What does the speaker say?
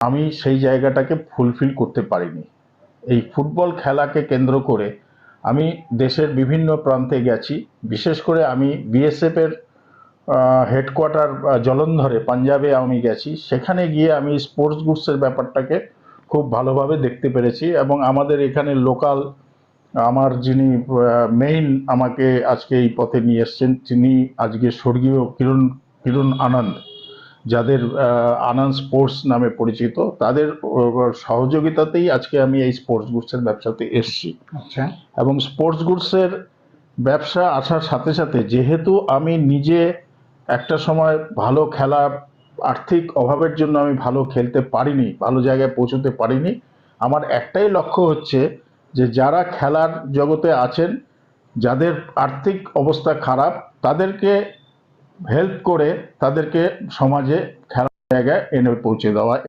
আমি সেই জায়গাটাকে ফুলফিল করতে পারিনি। এই ফুটবল খেলাকে কেন্দ্র করে আমি দেশের বিভিন্ন প্রান্তে গেছি। বিশেষ করে আমি বিএসএফের হেডকোয়ার্টার জলন্ধরে পাঞ্জাবে আমি গেছি। সেখানে গিয়ে আমি স্পোর্টস গুডসের ব্যাপারটাকে খুব ভালোভাবে দেখতে পেরেছি এবং আমাদের এখানে লোকাল আমার যিনি মেইন আমাকে আজকে এই পথে নিয়ে এসছেন, তিনি আজকে স্বর্গীয় কিরণ কিরণ আনন্দ, যাদের আনন্দ স্পোর্টস নামে পরিচিত, তাদের সহযোগিতাতেই আজকে আমি এই স্পোর্টস গুডসের ব্যবসাতে এসছি। আচ্ছা, এবং স্পোর্টস গুডসের ব্যবসা আসার সাথে সাথে যেহেতু আমি নিজে একটা সময় ভালো খেলা, আর্থিক অভাবের জন্য আমি ভালো খেলতে পারিনি, ভালো জায়গায় পৌঁছতে পারিনি, আমার একটাই লক্ষ্য হচ্ছে যে যারা খেলার জগতে আছেন, যাদের আর্থিক অবস্থা খারাপ, তাদেরকে হেল্প করে তাদেরকে সমাজে খেলার জায়গায় এনে পৌঁছে দেওয়া।